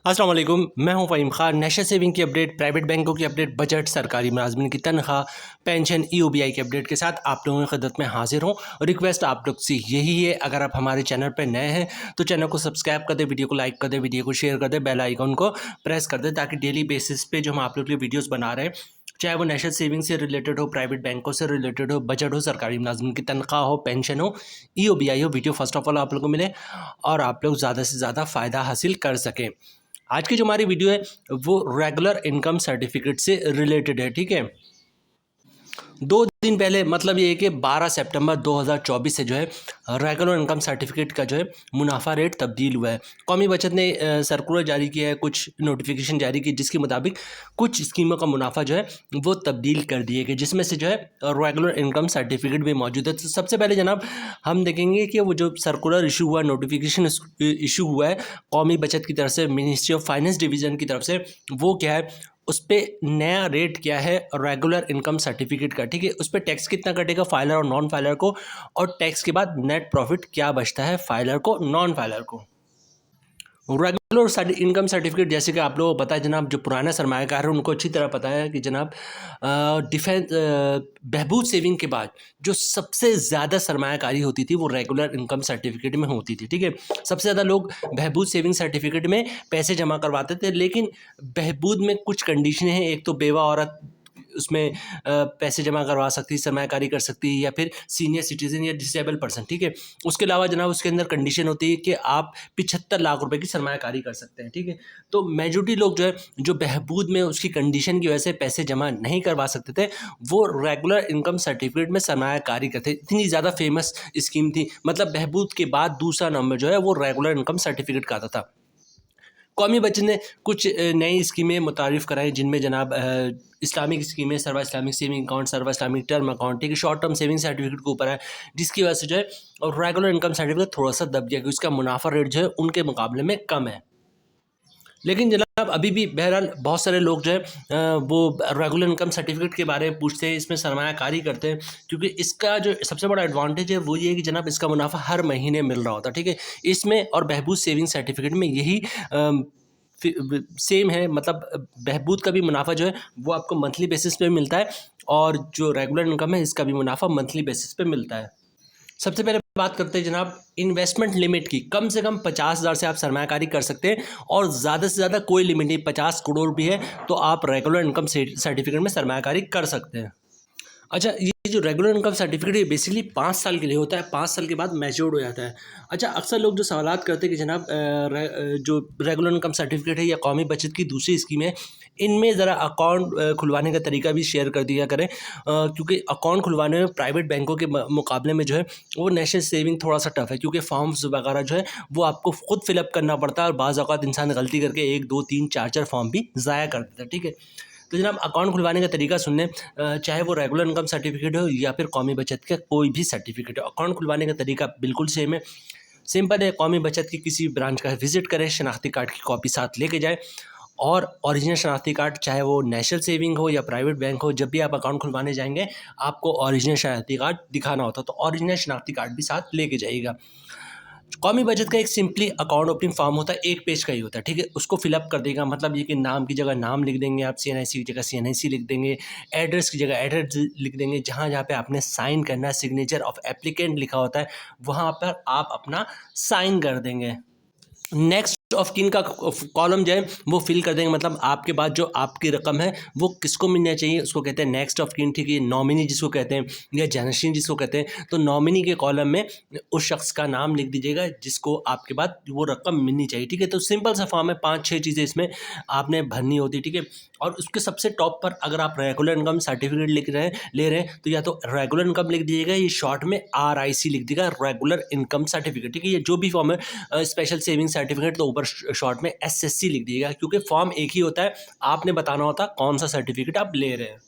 अस्सलाम वालेकुम, मैं हूं फ़हीम खान। नेशनल सेविंग की अपडेट, प्राइवेट बैंकों की अपडेट, बजट, सरकारी मुलाजमिन की तनख्वाह, पेंशन, ईओबीआई की अपडेट के साथ आप लोगों की खिदमत में हाजिर हूं। रिक्वेस्ट आप लोग से यही है, अगर आप हमारे चैनल पर नए हैं तो चैनल को सब्सक्राइब कर दें, वीडियो को लाइक कर दें, वीडियो को शेयर कर दें, बेल आइकन को प्रेस कर दें ताकि डेली बेसिस पे जो हम आप लोग के लिए वीडियोज़ बना रहे हैं, चाहे वो नेशनल सेविंग से रिलेटेड हो, प्राइवेट बैंकों से रिलेटेड हो, बजट हो, सरकारी मुलाजमिन की तनख्वाह हो, पेंशन हो, ईओबीआई हो, वीडियो फर्स्ट ऑफ ऑल आप लोगों को मिले और आप लोग ज़्यादा से ज़्यादा फ़ायदा हासिल कर सकें। आज की जो हमारी वीडियो है वो रेगुलर इनकम सर्टिफिकेट से रिलेटेड है। ठीक है, 2 दिन पहले मतलब ये है कि 12 सितंबर 2024 से जो है रेगुलर इनकम सर्टिफिकेट का जो है मुनाफा रेट तब्दील हुआ है। कौमी बचत ने सर्कुलर जारी किया है, कुछ नोटिफिकेशन जारी की जिसके मुताबिक कुछ स्कीमों का मुनाफा जो है वो तब्दील कर दिए गए, जिसमें से जो है रेगुलर इनकम सर्टिफिकेट भी मौजूद है। तो सबसे पहले जनाब हम देखेंगे कि वो जो सर्कुलर इशू हुआ, नोटिफिकेशन इशू हुआ है कौमी बचत की तरफ से, मिनिस्ट्री ऑफ फाइनेंस डिवीज़न की तरफ से, वो क्या है, उस पर नया रेट क्या है रेगुलर इनकम सर्टिफिकेट का। ठीक है, उस पर टैक्स कितना कटेगा फाइलर और नॉन फाइलर को, और टैक्स के बाद नेट प्रॉफिट क्या बचता है फाइलर को, नॉन फाइलर को। रेगुलर इनकम सर्टिफिकेट जैसे कि आप लोगों को पता है जनाब, जो पुराना सरमायाकार है उनको अच्छी तरह पता है कि जनाब डिफेंस बहबूद सेविंग के बाद जो सबसे ज़्यादा सरमायाकारी होती थी वो रेगुलर इनकम सर्टिफिकेट में होती थी। ठीक है, सबसे ज़्यादा लोग बहबूद सेविंग सर्टिफिकेट में पैसे जमा करवाते थे, लेकिन बहबूद में कुछ कंडीशनें हैं। एक तो बेवा औरत उसमें पैसे जमा करवा सकती है, सरमायाकारी कर सकती है, या फिर सीनियर सिटीजन या डिसेबल पर्सन। ठीक है, उसके अलावा जनाब उसके अंदर कंडीशन होती है कि आप 75 लाख रुपए की सरमायाकारी कर सकते हैं। ठीक है, तो मेजॉरिटी लोग जो है जो बहबूद में उसकी कंडीशन की वजह से पैसे जमा नहीं करवा सकते थे, वो रेगुलर इनकम सर्टिफिकेट में सरमायाकारी करते। इतनी ज़्यादा फेमस स्कीम थी, मतलब बहबूद के बाद दूसरा नंबर जो है वो रेगुलर इनकम सर्टिफिकेट का आता था। कौमी बचत ने कुछ नई स्कीमें मुतारिफ़ कराई, जिनमें जनाब इस्लामिक स्कीमें, सर्वा इस्लामिक सेविंग अकाउंट, सर्वा इस्लामिक टर्म अकाउंट, ठीक है, शॉर्ट टर्म सेविंग सर्टिफिकेट के ऊपर है, जिसकी वजह से जो है और रेगुलर इनकम सर्टिफिकेट थोड़ा सा दब गया क्योंकि उसका मुनाफा रेट जो है उनके मुकाबले में कम है। लेकिन जनाब अभी भी बहरहाल बहुत सारे लोग जो है वो रेगुलर इनकम सर्टिफिकेट के बारे में पूछते हैं, इसमें सरमायाकारी करते हैं, क्योंकि इसका जो सबसे बड़ा एडवांटेज है वो ये है कि जनाब इसका मुनाफा हर महीने मिल रहा होता है। ठीक है, इसमें और बहबूद सेविंग सर्टिफिकेट में यही सेम है, मतलब बहबूद का भी मुनाफा जो है वो आपको मंथली बेसिस पे मिलता है, और जो रेगुलर इनकम है इसका भी मुनाफा मंथली बेसिस पे मिलता है। सबसे पहले बात करते हैं जनाब इन्वेस्टमेंट लिमिट की। कम से कम 50,000 से आप सरमायाकारी कर सकते हैं, और ज़्यादा से ज़्यादा कोई लिमिट नहीं, 50 करोड़ भी है तो आप रेगुलर इनकम सर्टिफिकेट में सरमायाकारी कर सकते हैं। अच्छा, ये जो रेगुलर इनकम सर्टिफिकेट है बेसिकली 5 साल के लिए होता है, 5 साल के बाद मैच्योर्ड हो जाता है। अच्छा, अक्सर लोग जो सवालात करते हैं कि जनाब जो रेगुलर इनकम सर्टिफिकेट है या कौमी बचत की दूसरी स्कीम है, इनमें ज़रा अकाउंट खुलवाने का तरीका भी शेयर कर दिया करें, क्योंकि अकाउंट खुलवाने में प्राइवेट बैंकों के मुकाबले में जो है वो नेशनल सेविंग थोड़ा सा टफ है, क्योंकि फॉर्म्स वगैरह जो है वो आपको खुद फिलअप करना पड़ता है, और बाज़ औक़ात इंसान गलती करके 1 2 3 4 4 फॉर्म भी ज़ाया कर देता है। ठीक है, तो जनाब अकाउंट खुलवाने का तरीका सुन लें, चाहे वो रेगुलर इनकम सर्टिफिकेट हो या फिर कौमी बचत का कोई भी सर्टिफिकेट हो, अकाउंट खुलवाने का तरीका बिल्कुल सेम है, सिंपल है। कौमी बचत की किसी ब्रांच का विजिट करें, शनाख्ती कार्ड की कॉपी साथ लेके जाएं, और ओरिजिनल शनाख्ती कार्ड, चाहे वो नेशनल सेविंग हो या प्राइवेट बैंक हो, जब भी आप अकाउंट खुलवाने जाएंगे आपको ओरिजिनल शनाख्ती कार्ड दिखाना होता है, तो ओरिजिनल शनाख्ती कार्ड भी साथ लेके जाइएगा। कौमी बचत का एक सिंपली अकाउंट ओपनिंग फॉर्म होता है, 1 पेज का ही होता है। ठीक है, उसको फिलअप कर देगा, मतलब ये कि नाम की जगह नाम लिख देंगे आप, सीएनआईसी की जगह सीएनआईसी लिख देंगे, एड्रेस की जगह एड्रेस लिख देंगे, जहाँ जहाँ पे आपने साइन करना है, सिग्नेचर ऑफ एप्लीकेंट लिखा होता है वहाँ पर आप अपना साइन कर देंगे। नेक्स्ट ऑफ किन का कॉलम जो है वो फिल कर देंगे, मतलब आपके बाद जो आपकी रकम है वो किसको मिलना चाहिए उसको कहते हैं नेक्स्ट ऑफ किन। ठीक है, नॉमिनी जिसको कहते हैं या जनशीन जिसको कहते हैं, तो नॉमिनी के कॉलम में उस शख्स का नाम लिख दीजिएगा जिसको आपके बाद वो रकम मिलनी चाहिए। ठीक है, तो सिंपल सा फॉर्म है, 5-6 चीज़ें इसमें आपने भरनी होती है। ठीक है, और उसके सबसे टॉप पर अगर आप रेगुलर इनकम सर्टिफिकेट ले रहे हैं तो या तो रेगुलर इनकम लिख दीजिएगा, ये शॉर्ट में RIC लिख दीजिएगा, रेगुलर इनकम सर्टिफिकेट। ठीक है, ये जो भी फॉर्म है, स्पेशल सेविंग सर्टिफिकेट तो ऊपर शॉर्ट में SSC लिख दीजिएगा, क्योंकि फॉर्म एक ही होता है, आपने बताना होता है कौन सा सर्टिफिकेट आप ले रहे हैं।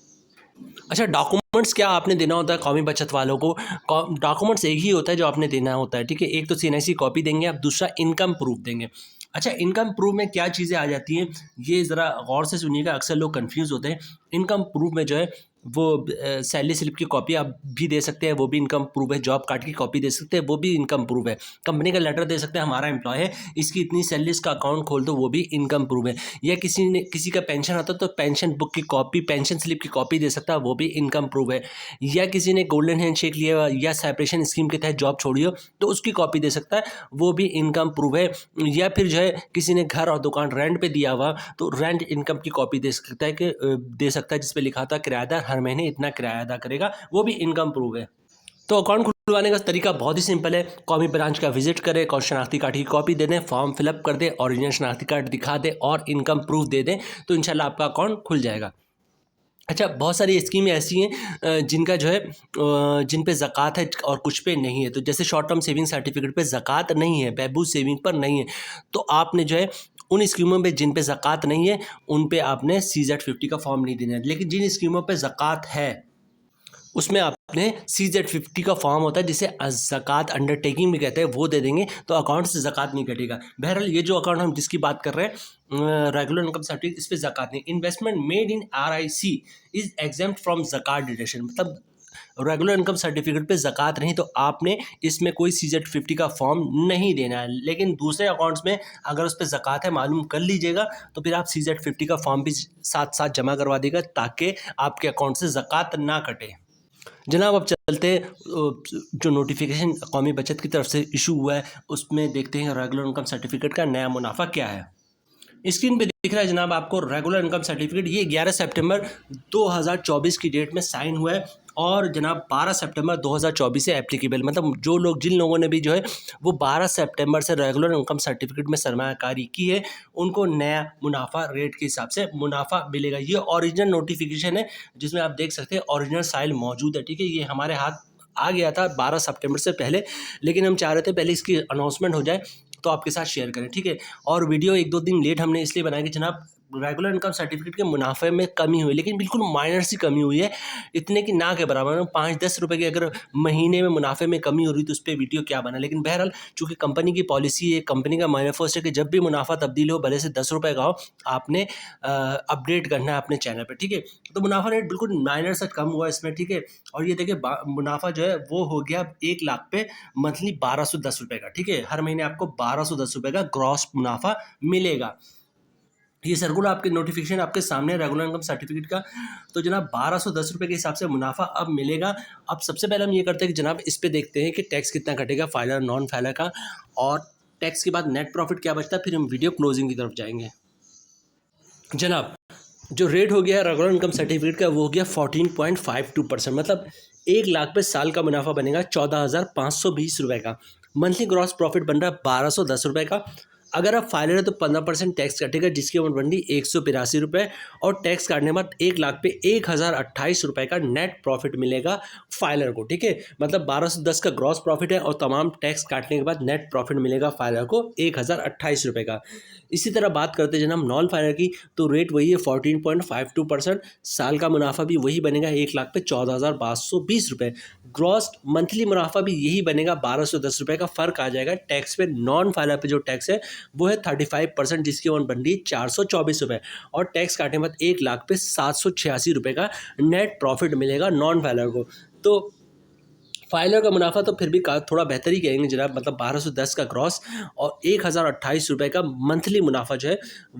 अच्छा, डॉक्यूमेंट्स क्या आपने देना होता है कौमी बचत वालों को? डॉक्यूमेंट्स एक ही होता है जो आपने देना होता है। ठीक है, एक तो CNIC कॉपी देंगे आप, दूसरा इनकम प्रूफ देंगे। अच्छा, इनकम प्रूफ में क्या चीज़ें आ जाती हैं, ये ज़रा गौर से सुनिएगा, अक्सर लोग कंफ्यूज होते हैं। इनकम प्रूफ में जो है वो सैलरी स्लिप की कॉपी आप भी दे सकते हैं, वो भी इनकम प्रूफ है। जॉब कार्ड की कॉपी दे सकते हैं, वो भी इनकम प्रूफ है। कंपनी का लेटर दे सकते हैं, हमारा एम्प्लॉय है, इसकी इतनी सैलरी, इसका अकाउंट खोल दो, वो भी इनकम प्रूफ है। या किसी का पेंशन आता है तो पेंशन बुक की कॉपी, पेंशन स्लिप की कॉपी दे सकता है, वो भी इनकम प्रूफ है। या किसी ने गोल्डन हैंडशेक लिया हुआ या सेपरेशन स्कीम के तहत जॉब छोड़ी हो तो उसकी कॉपी दे सकता है, वो भी इनकम प्रूफ है। या फिर जो है किसी ने घर और दुकान रेंट पे दिया हुआ तो रेंट इनकम की कॉपी दे सकता है जिस पे लिखा था किराएदार हर महीने इतना किराया अदा करेगा, वो भी इनकम प्रूफ है। तो अकाउंट खुलवाने का तरीका बहुत ही सिंपल है। कौमी ब्रांच का विजिट करें और शनाख्ती कार्ड की कॉपी दे दें, फॉर्म फिलअप कर दें, ओरिजिनल शनाख्ती कार्ड दिखा दें और इनकम प्रूफ दे दें, तो इंशाल्लाह आपका अकाउंट खुल जाएगा। अच्छा, बहुत सारी स्कीमें ऐसी हैं जिनका जो है जिन पे ज़कात है और कुछ पे नहीं है। तो जैसे शॉर्ट टर्म सेविंग सर्टिफिकेट पे ज़कात नहीं है, बहबूद सेविंग पर नहीं है, तो आपने जो है उन स्कीमों पे जिन पे ज़कात नहीं है उन पे आपने CZ50 का फॉर्म नहीं देना है। लेकिन जिन स्कीमों पे ज़कात है उसमें आपने CZ50 का फॉर्म होता है जिसे ज़कात अंडरटेकिंग भी कहते हैं, वो दे देंगे तो अकाउंट से ज़कात नहीं कटेगा। बहरहाल ये जो अकाउंट हम जिसकी बात कर रहे हैं रेगुलर इनकम सर्टिफिकेट, इस पर ज़कात नहीं। Investment made in RIC is exempt from ज़कात डिडक्शन, मतलब रेगुलर इनकम सर्टिफिकेट पे ज़कात नहीं, तो आपने इसमें कोई CZ50 का फॉर्म नहीं देना है। लेकिन दूसरे अकाउंट्स में अगर उस पर ज़कात है, मालूम कर लीजिएगा, तो फिर आप CZ50 का फॉर्म भी साथ साथ जमा करवा देगा ताकि आपके अकाउंट से ज़कात ना कटे। जनाब अब चलते हैं जो नोटिफिकेशन कौमी बचत की तरफ से इशू हुआ है उसमें देखते हैं रेगुलर इनकम सर्टिफिकेट का नया मुनाफा क्या है। स्क्रीन पे दिख रहा है जनाब आपको रेगुलर इनकम सर्टिफिकेट, ये 11 सितंबर 2024 की डेट में साइन हुआ है और जनाब 12 सितंबर 2024 से एप्लीकेबल, मतलब जिन लोगों ने भी जो है वो 12 सितंबर से रेगुलर इनकम सर्टिफिकेट में सरमायाकारी की है उनको नया मुनाफा रेट के हिसाब से मुनाफा मिलेगा। ये ओरिजिनल नोटिफिकेशन है जिसमें आप देख सकते हैं ओरिजिनल साइल मौजूद है, ठीक है। ये हमारे हाथ आ गया था 12 सितंबर से पहले, लेकिन हम चाह रहे थे पहले इसकी अनाउंसमेंट हो जाए तो आपके साथ शेयर करें, ठीक है। और वीडियो 1-2 दिन लेट हमने इसलिए बनाया कि जनाब रेगुलर इनकम सर्टिफिकेट के मुनाफे में कमी हुई, लेकिन बिल्कुल माइनर सी कमी हुई है, इतने की ना के बराबर। 5-10 रुपये की अगर महीने में मुनाफे में कमी हो रही तो उस पर वीडियो क्या बना। लेकिन बहरहाल चूँकि कंपनी की पॉलिसी है, कंपनी का मैनिफेस्टो है कि जब भी मुनाफा तब्दील हो भले से 10 रुपये का हो, आपने अपडेट करना है अपने चैनल पर, ठीक है। तो मुनाफा रेट बिल्कुल माइनर से कम हुआ इसमें, ठीक है। और ये देखिए मुनाफा जो है वो हो गया 1 लाख पे मंथली 1210 रुपये का, ठीक है। हर महीने आपको 1210 रुपये का ग्रॉस मुनाफा मिलेगा। ये सर्कुलर आपके नोटिफिकेशन आपके सामने रेगुलर इनकम सर्टिफिकेट का। तो जनाब 1210 रुपये के हिसाब से मुनाफा अब मिलेगा। अब सबसे पहले हम ये करते हैं कि जनाब इस पे देखते हैं कि टैक्स कितना कटेगा फाइलर नॉन फाइलर का, और टैक्स के बाद नेट प्रॉफिट क्या बचता है, फिर हम वीडियो क्लोजिंग की तरफ जाएंगे। जनाब जो रेट हो गया है रेगुलर इनकम सर्टिफिकेट का वो हो गया 14.52%, मतलब 1 लाख पे साल का मुनाफा बनेगा 14,520 रुपये का। मंथली ग्रॉस प्रॉफिट बन रहा है 1210 रुपये का। अगर आप फाइलर है तो 15% टैक्स कटेगा जिसकी अमाउंट बन रही 182 रुपये, और टैक्स काटने के बाद 1 लाख पे 1028 रुपये का नेट प्रॉफिट मिलेगा फाइलर को, ठीक है। मतलब 1210 का ग्रॉस प्रॉफिट है और तमाम टैक्स काटने के बाद नेट प्रॉफिट मिलेगा फाइलर को 1028 रुपये का। इसी तरह बात करते हैं जनाब नॉन फाइलर की, तो रेट वही है 14.52%, साल का मुनाफा भी वही बनेगा 1 लाख पे 14,520 रुपये। ग्रॉस मंथली मुनाफा भी यही बनेगा 1210 रुपये का, फ़र्क आ जाएगा टैक्स पे। नॉन फाइलर पे जो टैक्स है वो है 35% जिसकी अमाउंट बन रही है 424 रुपये, और टैक्स काटने के बाद 1 लाख पे 786 रुपये का नेट प्रॉफिट मिलेगा नॉन फाइलर को। तो फाइलर का मुनाफा तो फिर भी थोड़ा बेहतर ही कहेंगे जनाब, मतलब 1210 का ग्रॉस और 1028 रुपये का मंथली मुनाफा जो है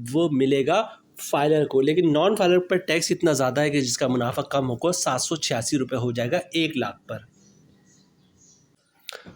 वो मिलेगा फाइलर को। लेकिन नॉन फाइलर पर टैक्स इतना ज़्यादा है कि जिसका मुनाफा कम होकर 786 रुपये हो जाएगा 1 लाख पर।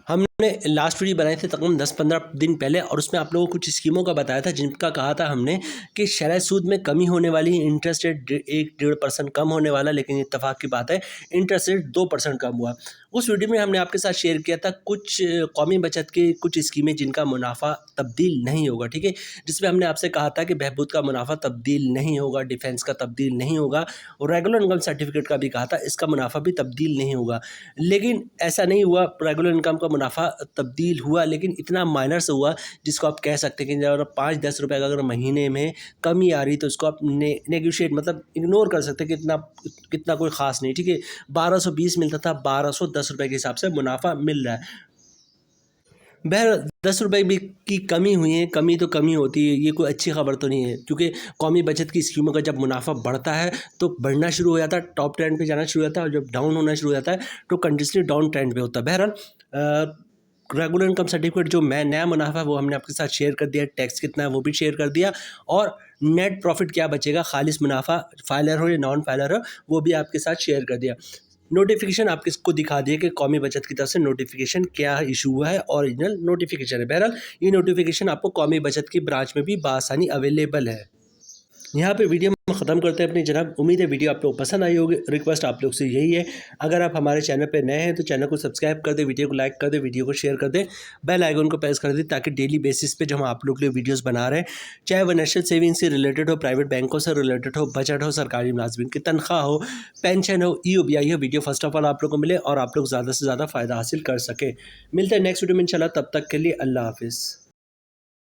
हमने लास्ट वीडियो बनाए थे तकरीबन 10-15 दिन पहले, और उसमें आप लोगों को कुछ स्कीमों का बताया था जिनका कहा था हमने कि शरह सूद में कमी होने वाली, इंटरेस्ट रेट 1-1.5% कम होने वाला, लेकिन इत्तेफाक की बात है इंटरेस्ट रेट 2% कम हुआ। उस वीडियो में हमने आपके साथ शेयर किया था कुछ कौमी बचत की कुछ स्कीमें जिनका मुनाफा तब्दील नहीं होगा, ठीक है। जिसमें हमने आपसे कहा था कि बहबूद का मुनाफा तब्दील नहीं होगा, डिफेंस का तब्दील नहीं होगा, और रेगुलर इनकम सर्टिफिकेट का भी कहा था इसका मुनाफा भी तब्दील नहीं होगा। लेकिन ऐसा नहीं हुआ, रेगुलर इनकम का मुनाफा तब्दील हुआ, लेकिन इतना माइनर से हुआ जिसको आप कह सकते हैं कि अगर 5-10 रुपये का अगर महीने में कमी आ रही तो उसको आप नेगोशिएट, मतलब इग्नोर कर सकते हैं कि कितना कोई ख़ास नहीं, ठीक है। 1220 मिलता था, 1210 रुपये के हिसाब से मुनाफा मिल रहा है। बहर 10 रुपए भी की कमी हुई है, कमी तो कमी होती है, ये कोई अच्छी खबर तो नहीं है, क्योंकि कौमी बचत की स्कीमों का जब मुनाफा बढ़ता है तो बढ़ना शुरू हो जाता है, टॉप ट्रेंड पे जाना शुरू हो जाता है, और जब डाउन होना शुरू हो जाता है तो कंटिन्यूसली डाउन ट्रेंड पे होता है। बहरहाल रेगुलर इनकम सर्टिफिकेट जो मैं नया मुनाफा वो हमने आपके साथ शेयर कर दिया, टैक्स कितना है वो भी शेयर कर दिया, और नेट प्रॉफिट क्या बचेगा, खालिस मुनाफा, फाइलर हो या नॉन फाइलर हो, वो भी आपके साथ शेयर कर दिया। नोटिफिकेशन आप किसको दिखा दिए कि कौमी बचत की तरफ से नोटिफिकेशन क्या इशू हुआ है, ओरिजिनल नोटिफिकेशन है। बहरहाल ये नोटिफिकेशन आपको कौमी बचत की ब्रांच में भी बआसानी अवेलेबल है। यहाँ पे वीडियो हम ख़त्म करते हैं अपनी जनाब। उम्मीद है वीडियो आप लोग पसंद आई होगी। रिक्वेस्ट आप लोग से यही है, अगर आप हमारे चैनल पे नए हैं तो चैनल को सब्सक्राइब कर दें, वीडियो को लाइक कर दें, वीडियो को शेयर कर दें, बेल आइकन को प्रेस कर दें, ताकि डेली बेसिस पे जो हम आप लोग के लिए वीडियोस बना रहे हैं, चाहे वह नेशनल सेविंग से रिलेटेड हो, प्राइवेट बैंकों से रिलेटेड हो, बजट हो, सरकारी मुलाजमिन की तनख्वाह हो, पेंशन हो, EOBI हो, वीडियो फर्स्ट ऑफ ऑल आप लोग को मिले और आप लोग ज़्यादा से ज़्यादा फ़ायदा हासिल कर सकें। मिलते हैं नेक्स्ट वीडियो में इंशाल्लाह, तब तक के लिए अल्लाह हाफिज़।